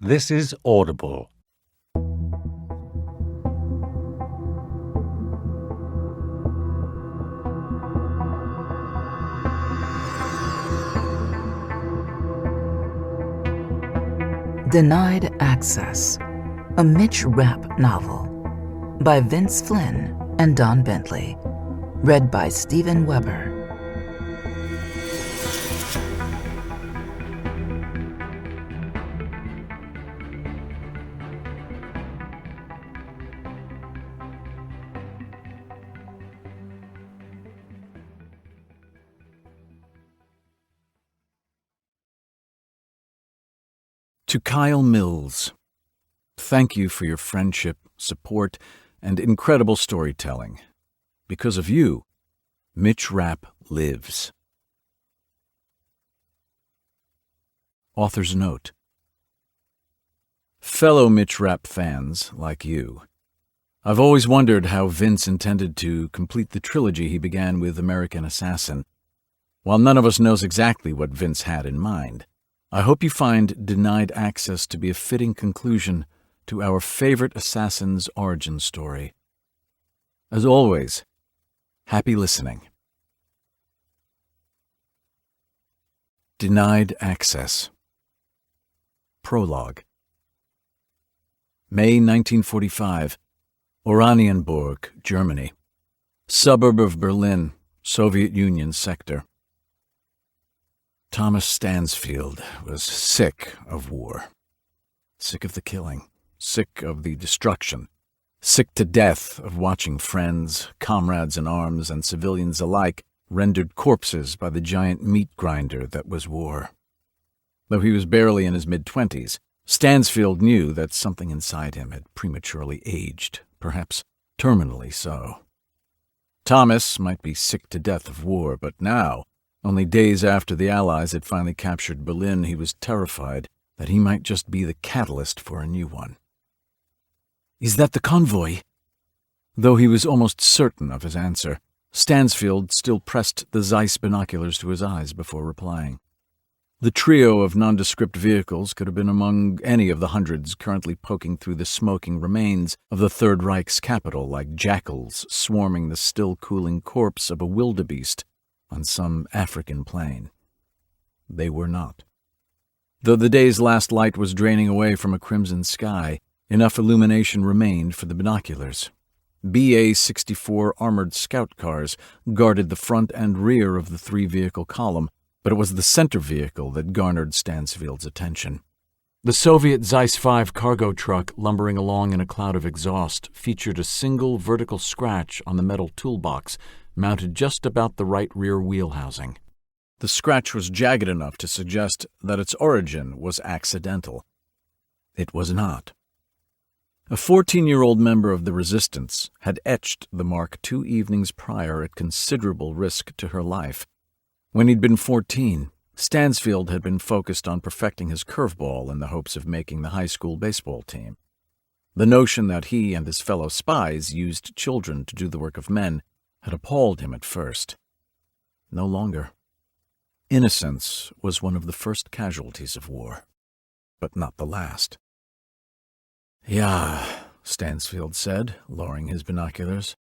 This is Audible. Denied Access, a Mitch Rapp novel by Vince Flynn and Don Bentley, read by Stephen Weber. To Kyle Mills, thank you for your friendship, support, and incredible storytelling. Because of you, Mitch Rapp lives. Author's note. Fellow Mitch Rapp fans, like you, I've always wondered how Vince intended to complete the trilogy he began with American Assassin. While none of us knows exactly what Vince had in mind, I hope you find Denied Access to be a fitting conclusion to our favorite assassin's origin story. As always, happy listening. Denied Access. Prologue. May 1945, Oranienburg, Germany. Suburb of Berlin, Soviet Union sector. Thomas Stansfield was sick of war. Sick of the killing. Sick of the destruction. Sick to death of watching friends, comrades in arms, and civilians alike rendered corpses by the giant meat grinder that was war. Though he was barely in his mid-20s, Stansfield knew that something inside him had prematurely aged, perhaps terminally so. Thomas might be sick to death of war, but now, only days after the Allies had finally captured Berlin, he was terrified that he might just be the catalyst for a new one. "Is that the convoy?" Though he was almost certain of his answer, Stansfield still pressed the Zeiss binoculars to his eyes before replying. The trio of nondescript vehicles could have been among any of the hundreds currently poking through the smoking remains of the Third Reich's capital like jackals swarming the still-cooling corpse of a wildebeest on some African plain. They were not. Though the day's last light was draining away from a crimson sky, enough illumination remained for the binoculars. BA-64 armored scout cars guarded the front and rear of the three-vehicle column, but it was the center vehicle that garnered Stansfield's attention. The Soviet Zeiss-5 cargo truck, lumbering along in a cloud of exhaust, featured a single vertical scratch on the metal toolbox mounted just about the right rear wheel housing. The scratch was jagged enough to suggest that its origin was accidental. It was not. A 14-year-old member of the resistance had etched the mark 2 evenings prior at considerable risk to her life. When he'd been 14, Stansfield had been focused on perfecting his curveball in the hopes of making the high school baseball team. The notion that he and his fellow spies used children to do the work of men had appalled him at first. No longer. Innocence was one of the first casualties of war, but not the last. "Ja," Stansfield said, lowering his binoculars.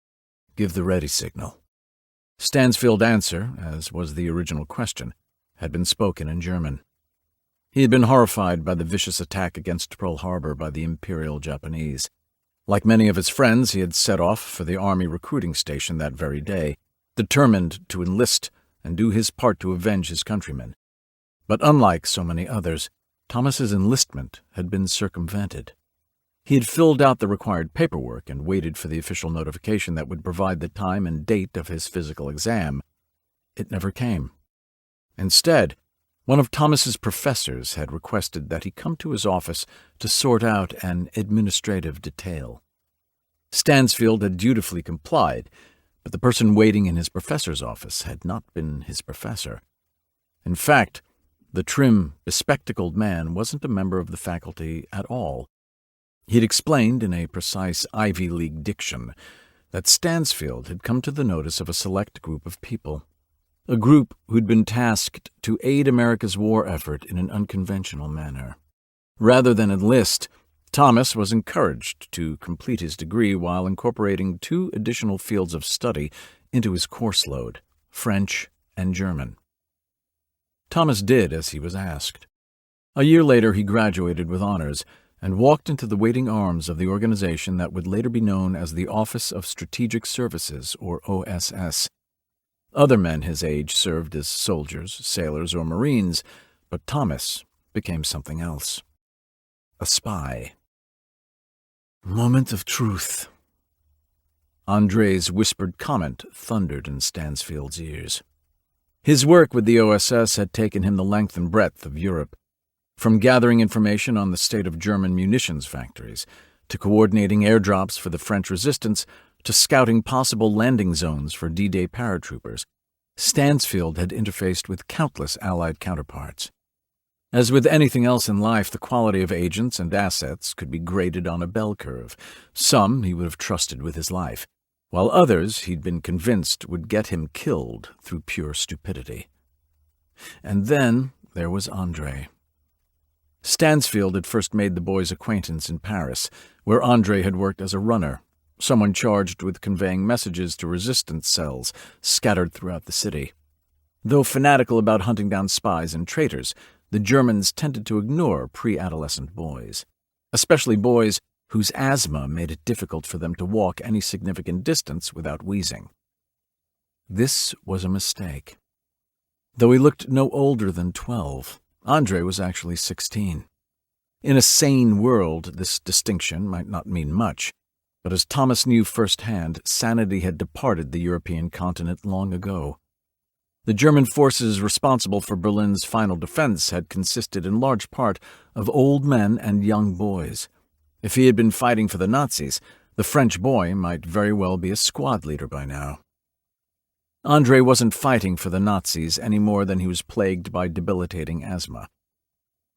"Give the ready signal." Stansfield's answer, as was the original question, had been spoken in German. He had been horrified by the vicious attack against Pearl Harbor by the Imperial Japanese. Like many of his friends, he had set off for the Army recruiting station that very day, determined to enlist and do his part to avenge his countrymen. But unlike so many others, Thomas's enlistment had been circumvented. He had filled out the required paperwork and waited for the official notification that would provide the time and date of his physical exam. It never came. Instead, one of Thomas's professors had requested that he come to his office to sort out an administrative detail. Stansfield had dutifully complied, but the person waiting in his professor's office had not been his professor. In fact, the trim, bespectacled man wasn't a member of the faculty at all. He'd explained in a precise Ivy League diction that Stansfield had come to the notice of a select group of people, a group who'd been tasked to aid America's war effort in an unconventional manner. Rather than enlist, Thomas was encouraged to complete his degree while incorporating 2 additional fields of study into his course load, French and German. Thomas did as he was asked. A year later, he graduated with honors and walked into the waiting arms of the organization that would later be known as the Office of Strategic Services, or OSS. Other men his age served as soldiers, sailors, or Marines, but Thomas became something else. A spy. Moment of truth. Andre's whispered comment thundered in Stansfield's ears. His work with the OSS had taken him the length and breadth of Europe, from gathering information on the state of German munitions factories, to coordinating airdrops for the French resistance, to scouting possible landing zones for D-Day paratroopers. Stansfield had interfaced with countless Allied counterparts. As with anything else in life, the quality of agents and assets could be graded on a bell curve. Some he would have trusted with his life, while others he'd been convinced would get him killed through pure stupidity. And then there was Andre. Stansfield had first made the boy's acquaintance in Paris, where Andre had worked as a runner, someone charged with conveying messages to resistance cells scattered throughout the city. Though fanatical about hunting down spies and traitors, the Germans tended to ignore pre-adolescent boys, especially boys whose asthma made it difficult for them to walk any significant distance without wheezing. This was a mistake. Though he looked no older than 12, Andre was actually 16. In a sane world, this distinction might not mean much, but as Thomas knew firsthand, sanity had departed the European continent long ago. The German forces responsible for Berlin's final defense had consisted in large part of old men and young boys. If he had been fighting for the Nazis, the French boy might very well be a squad leader by now. Andre wasn't fighting for the Nazis any more than he was plagued by debilitating asthma.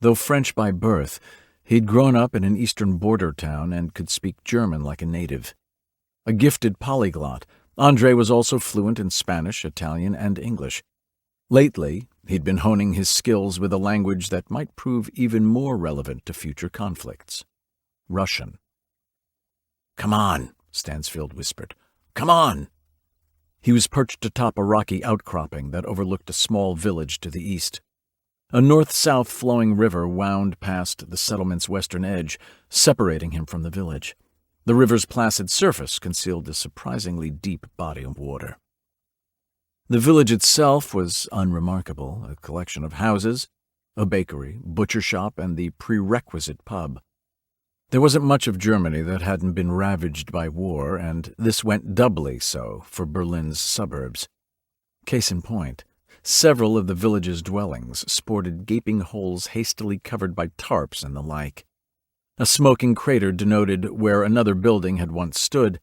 Though French by birth, he'd grown up in an eastern border town and could speak German like a native. A gifted polyglot, Andre was also fluent in Spanish, Italian, and English. Lately, he'd been honing his skills with a language that might prove even more relevant to future conflicts: Russian. "Come on," Stansfield whispered. "Come on!" He was perched atop a rocky outcropping that overlooked a small village to the east. A north-south flowing river wound past the settlement's western edge, separating him from the village. The river's placid surface concealed a surprisingly deep body of water. The village itself was unremarkable, a collection of houses, a bakery, butcher shop, and the prerequisite pub. There wasn't much of Germany that hadn't been ravaged by war, and this went doubly so for Berlin's suburbs. Case in point, several of the village's dwellings sported gaping holes hastily covered by tarps and the like. A smoking crater denoted where another building had once stood,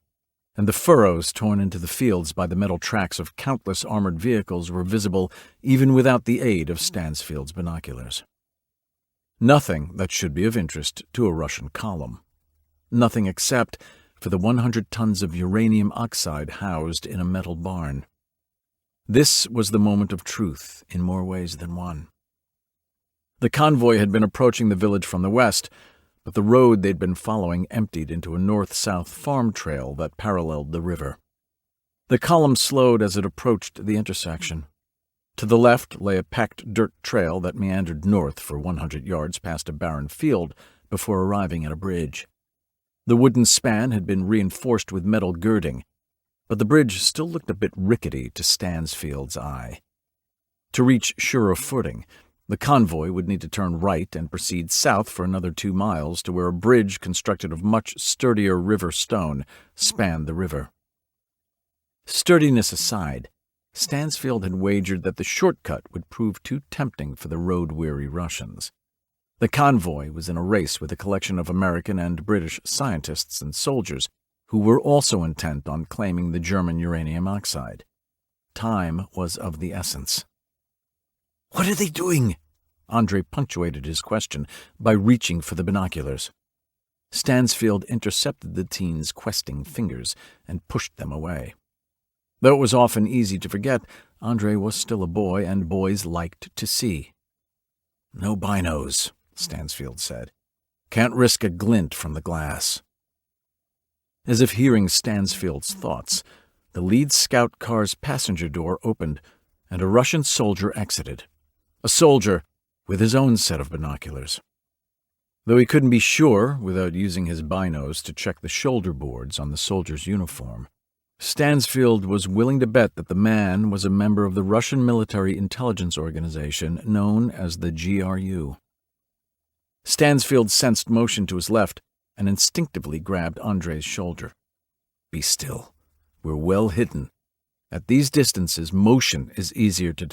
and the furrows torn into the fields by the metal tracks of countless armored vehicles were visible even without the aid of Stansfield's binoculars. Nothing that should be of interest to a Russian column. Nothing except for the 100 tons of uranium oxide housed in a metal barn. This was the moment of truth in more ways than one. The convoy had been approaching the village from the west, but the road they'd been following emptied into a north-south farm trail that paralleled the river. The column slowed as it approached the intersection. To the left lay a packed dirt trail that meandered north for 100 yards past a barren field before arriving at a bridge. The wooden span had been reinforced with metal girding, but the bridge still looked a bit rickety to Stansfield's eye. To reach surer footing, the convoy would need to turn right and proceed south for another 2 miles to where a bridge constructed of much sturdier river stone spanned the river. Sturdiness aside, Stansfield had wagered that the shortcut would prove too tempting for the road-weary Russians. The convoy was in a race with a collection of American and British scientists and soldiers who were also intent on claiming the German uranium oxide. Time was of the essence. "What are they doing?" Andre punctuated his question by reaching for the binoculars. Stansfield intercepted the teen's questing fingers and pushed them away. Though it was often easy to forget, Andre was still a boy, and boys liked to see. "No binos," Stansfield said. Can't risk a glint from the glass. As if hearing Stansfield's thoughts, the lead scout car's passenger door opened, and a Russian soldier exited. A soldier with his own set of binoculars. Though he couldn't be sure without using his binos to check the shoulder boards on the soldier's uniform, Stansfield was willing to bet that the man was a member of the Russian military intelligence organization known as the GRU. Stansfield sensed motion to his left and instinctively grabbed Andre's shoulder. "Be still. We're well hidden. At these distances, motion is easier to